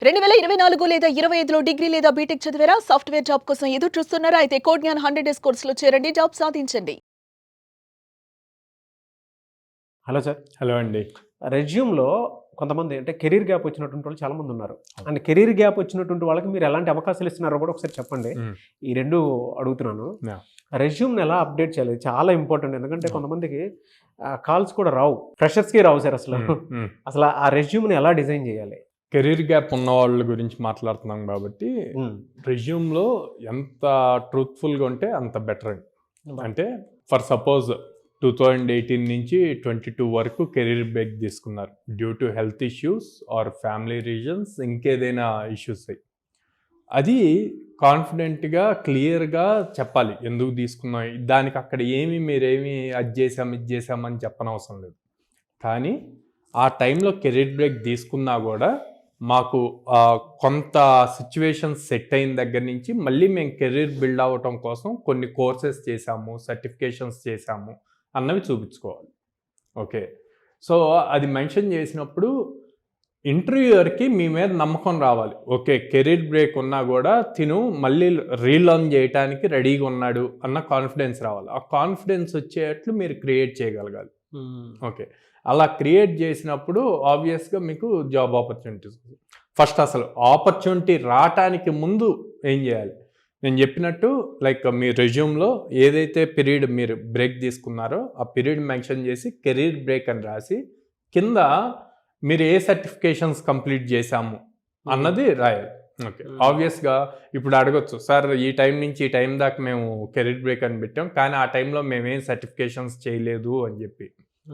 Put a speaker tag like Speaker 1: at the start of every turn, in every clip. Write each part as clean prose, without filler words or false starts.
Speaker 1: 2024 లేదా 25లో డిగ్రీ లేదా బీటెక్ చదివారా? సాఫ్ట్‌వేర్ జాబ్ కోసం ఎదురు చూస్తున్నారా? అయితే కోడ్ జ్ఞాన్ 100 డేస్ కోర్సులో చేరండి. జాబ్ సాధించండి.
Speaker 2: Hello sir.
Speaker 3: హలో అండి.
Speaker 2: రెజ్యూమ్‌లో కొంతమంది అంటే కెరీర్ గ్యాప్ వచ్చినటువంటి వాళ్ళు చాలామంది ఉన్నారు. అండ్ కెరీర్ గ్యాప్ వచ్చినటువంటి వాళ్ళకి మీరు ఎలాంటి అవకాశాలు ఇస్తున్నారో కూడా ఒకసారి చెప్పండి. ఈ రెండు అడుగుతున్నాను. రెజ్యూమ్ని ఎలా అప్డేట్ చేయాలి చాలా ఇంపార్టెంట్. ఎందుకంటే కొంతమందికి కాల్స్ కూడా రావు, ఫ్రెషర్స్కి రావు సార్. అసలు ఆ రెజ్యూమ్ని ఎలా డిజైన్ చేయాలి?
Speaker 3: కెరీర్ గ్యాప్ ఉన్న వాళ్ళ గురించి మాట్లాడుతున్నాం కాబట్టి రెజ్యూమ్లో ఎంత ట్రూత్ఫుల్గా ఉంటే అంత బెటర్ అండి. అంటే ఫర్ సపోజ్ 2018 నుంచి 22 వరకు కెరీర్ బ్రేక్ తీసుకున్నారు due to health issues or family reasons, ఇంకేదైనా ఇష్యూస్ అయ్యి, అది కాన్ఫిడెంట్గా క్లియర్గా చెప్పాలి ఎందుకు తీసుకున్నాం. దానికి అక్కడ మీరేమి అది చేసాం ఇది చేసామని చెప్పనవసరం లేదు. కానీ ఆ టైంలో కెరీర్ బ్రేక్ తీసుకున్నా కూడా మాకు కొంత సిచ్యువేషన్స్ సెట్ అయిన దగ్గర నుంచి మళ్ళీ మేము కెరీర్ బిల్డ్ అవ్వటం కోసం కొన్ని కోర్సెస్ చేసాము, సర్టిఫికేషన్స్ చేసాము అన్నవి చూపించుకోవాలి. ఓకే, సో అది మెన్షన్ చేసినప్పుడు ఇంటర్వ్యూయర్కి మీ మీద నమ్మకం రావాలి. ఓకే, కెరీర్ బ్రేక్ ఉన్నా కూడా తిను మళ్ళీ రీలర్న్ చేయడానికి రెడీగా ఉన్నాడు అన్న కాన్ఫిడెన్స్ రావాలి. ఆ కాన్ఫిడెన్స్ వచ్చేట్లు మీరు క్రియేట్ చేయగలగాలి. ఓకే, అలా క్రియేట్ చేసినప్పుడు ఆబ్వియస్గా మీకు జాబ్ ఆపర్చునిటీస్. ఫస్ట్ అసలు ఆపర్చునిటీ రావటానికి ముందు ఏం చేయాలి? నేను చెప్పినట్టు లైక్ మీ రెజ్యూమ్లో ఏదైతే పీరియడ్ మీరు బ్రేక్ తీసుకున్నారో ఆ పీరియడ్ మెన్షన్ చేసి కెరీర్ బ్రేక్ అని రాసి కింద మీరు ఏ సర్టిఫికేషన్స్ కంప్లీట్ చేశాము అన్నది రాయాలి. ఓకే, ఆబ్వియస్గా ఇప్పుడు అడగొచ్చు, సార్ ఈ టైం నుంచి ఈ టైం దాకా మేము కెరీర్ బ్రేక్ అని పెట్టాం కానీ ఆ టైంలో మేమేం సర్టిఫికేషన్స్ చేయలేదు అని చెప్పి.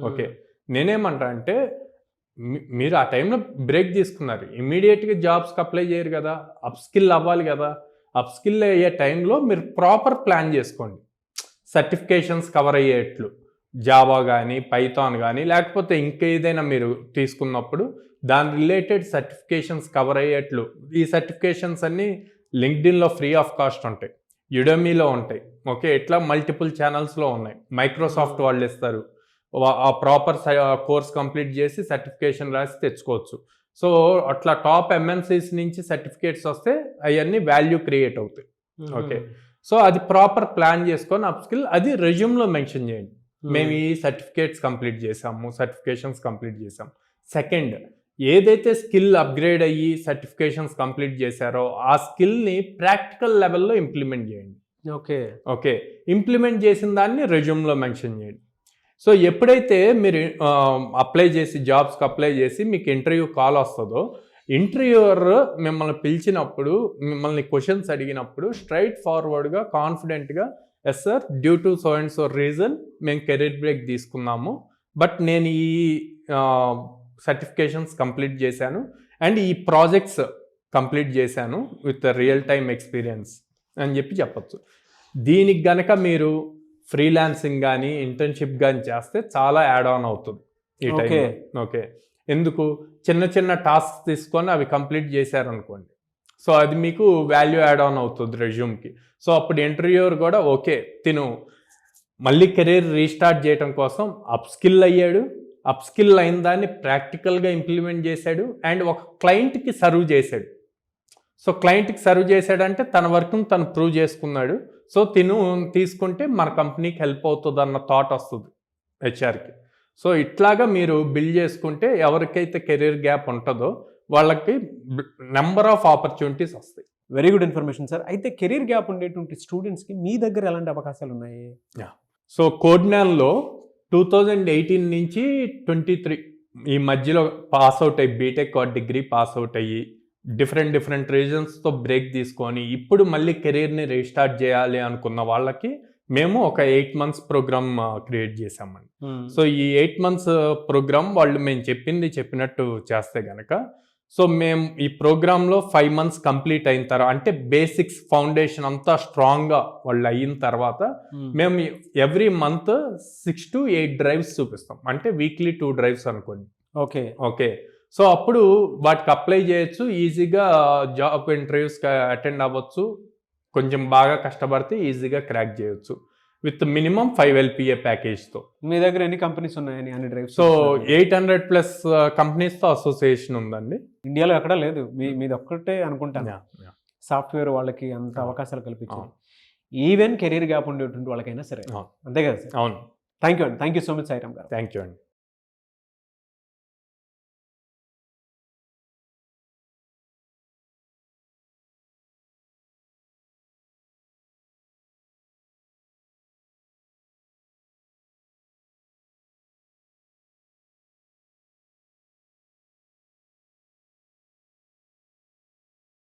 Speaker 3: ఓకే, నేనేమంటా అంటే మీరు ఆ టైంలో బ్రేక్ తీసుకున్నారు, ఇమ్మీడియట్గా జాబ్స్కి అప్లై చేయరు కదా, అప్ స్కిల్ అవ్వాలి కదా. అప్ స్కిల్ అయ్యే టైంలో మీరు ప్రాపర్ ప్లాన్ చేసుకోండి. సర్టిఫికేషన్స్ కవర్ అయ్యేట్లు జావా కానీ పైథాన్ కానీ లేకపోతే ఇంకేదైనా మీరు తీసుకున్నప్పుడు దాని రిలేటెడ్ సర్టిఫికేషన్స్ కవర్ అయ్యేట్లు. ఈ సర్టిఫికేషన్స్ అన్నీ లింక్డ్ఇన్లో ఫ్రీ ఆఫ్ కాస్ట్ ఉంటాయి, యుడమీలో ఉంటాయి. ఓకే, ఇట్లా మల్టిపుల్ ఛానల్స్లో ఉన్నాయి. మైక్రోసాఫ్ట్ వాళ్ళు ఇస్తారు. ఆ ప్రాపర్ కోర్స్ కంప్లీట్ చేసి సర్టిఫికేషన్ రాసి తెచ్చుకోవచ్చు. సో అట్లా టాప్ ఎంఎన్సీస్ నుంచి సర్టిఫికేట్స్ వస్తే అవన్నీ వాల్యూ క్రియేట్ అవుతాయి. ఓకే, సో అది ప్రాపర్ ప్లాన్ చేసుకొని అప్ స్కిల్ అది రెజ్యూమ్లో మెన్షన్ చేయండి. మేము ఈ సర్టిఫికేట్స్ కంప్లీట్ చేసాము, సర్టిఫికేషన్స్ కంప్లీట్ చేసాం. సెకండ్, ఏదైతే స్కిల్ అప్గ్రేడ్ అయ్యి సర్టిఫికేషన్స్ కంప్లీట్ చేశారో ఆ స్కిల్ని ప్రాక్టికల్ లెవెల్లో ఇంప్లిమెంట్ చేయండి.
Speaker 2: ఓకే
Speaker 3: ఓకే, ఇంప్లిమెంట్ చేసిన దాన్ని రెజ్యూమ్లో మెన్షన్ చేయండి. సో ఎప్పుడైతే మీరు అప్లై చేసి జాబ్స్కి అప్లై చేసి మీకు ఇంటర్వ్యూ కాల్ వస్తుందో, ఇంటర్వ్యూవర్ మిమ్మల్ని పిలిచినప్పుడు మిమ్మల్ని క్వశ్చన్స్ అడిగినప్పుడు స్ట్రైట్ ఫార్వర్డ్గా కాన్ఫిడెంట్గా, yes sir due to so and so reason మేము కెరీర్ బ్రేక్ తీసుకున్నాము, బట్ నేను ఈ సర్టిఫికేషన్స్ కంప్లీట్ చేశాను అండ్ ఈ ప్రాజెక్ట్స్ కంప్లీట్ చేశాను విత్ రియల్ టైమ్ ఎక్స్పీరియన్స్ అని చెప్పచ్చు. దీనికి గనక మీరు ఫ్రీలాన్సింగ్ కానీ ఇంటర్న్షిప్ కానీ చేస్తే చాలా యాడ్ ఆన్ అవుతుంది ఈ టైంలో. ఓకే, ఎందుకు చిన్న చిన్న టాస్క్ తీసుకొని అవి కంప్లీట్ చేశారనుకోండి, సో అది మీకు వాల్యూ యాడ్ ఆన్ అవుతుంది రెజ్యూమ్కి. సో అప్పుడు ఇంటర్వ్యూయర్ కూడా ఓకే తిను మళ్ళీ కెరీర్ రీస్టార్ట్ చేయడం కోసం అప్ స్కిల్ అయ్యాడు, అప్ స్కిల్ అయిన దాన్ని ప్రాక్టికల్గా ఇంప్లిమెంట్ చేశాడు అండ్ ఒక క్లయింట్కి సర్వ్ చేశాడు. సో క్లయింట్కి సర్వ్ చేశాడంటే తన వర్క్ను తను ప్రూవ్ చేసుకున్నాడు. సో తిను తీసుకుంటే మన కంపెనీకి హెల్ప్ అవుతుంది అన్న థాట్ వస్తుంది హెచ్ఆర్కి. సో ఇట్లాగా మీరు బిల్డ్ చేసుకుంటే ఎవరికైతే కెరీర్ గ్యాప్ ఉంటుందో వాళ్ళకి నెంబర్ ఆఫ్ ఆపర్చునిటీస్ వస్తాయి.
Speaker 2: Very good information sir. అయితే కెరీర్ గ్యాప్ ఉండేటువంటి స్టూడెంట్స్కి మీ దగ్గర ఎలాంటి అవకాశాలు ఉన్నాయి?
Speaker 3: సో కోడ్ జ్ఞాన్లో 2018 నుంచి 23 ఈ మధ్యలో పాస్ అవుట్ అయ్యి BTech or degree pass out అయ్యి డిఫరెంట్ రీజన్స్తో బ్రేక్ తీసుకొని ఇప్పుడు మళ్ళీ కెరీర్ని రీస్టార్ట్ చేయాలి అనుకున్న వాళ్ళకి మేము ఒక 8 months ప్రోగ్రామ్ క్రియేట్ చేసామండి. సో ఈ 8 months ప్రోగ్రామ్ వాళ్ళు మేము చెప్పినట్టు చేస్తే కనుక, సో మేము ఈ ప్రోగ్రాంలో 5 months కంప్లీట్ అయిన తర్వాత అంటే బేసిక్స్ ఫౌండేషన్ అంతా స్ట్రాంగ్గా వాళ్ళు అయిన తర్వాత మేము ఎవ్రీ మంత్ 6 to 8 drives చూపిస్తాం. అంటే వీక్లీ 2 drives అనుకోండి. ఓకే, సో అప్పుడు వాటికి అప్లై చేయొచ్చు, ఈజీగా జాబ్ ఇంటర్వ్యూస్కి అటెండ్ అవ్వచ్చు, కొంచెం బాగా కష్టపడితే ఈజీగా క్రాక్ చేయొచ్చు. With minimum 5 LPA ప్యాకేజ్తో.
Speaker 2: మీ దగ్గర ఎన్ని కంపెనీస్ ఉన్నాయని అన్ని డ్రైవ్స్?
Speaker 3: సో 800+ కంపెనీస్తో అసోసియేషన్ ఉందండి.
Speaker 2: ఇండియాలో ఎక్కడా లేదు, మీది ఒక్కటే అనుకుంటాను.
Speaker 3: Yeah, yeah.
Speaker 2: సాఫ్ట్వేర్ వాళ్ళకి అంత అవకాశాలు కల్పించారు,
Speaker 3: అవును.
Speaker 2: ఈవెన్ కెరీర్ గ్యాప్ ఉండేటువంటి వాళ్ళకైనా సరే.
Speaker 3: అవును.
Speaker 2: అంతే కదా సార్?
Speaker 3: అవును.
Speaker 2: థ్యాంక్ యూ అండి, thank you so much Sairam garu.
Speaker 3: Thank you అండి.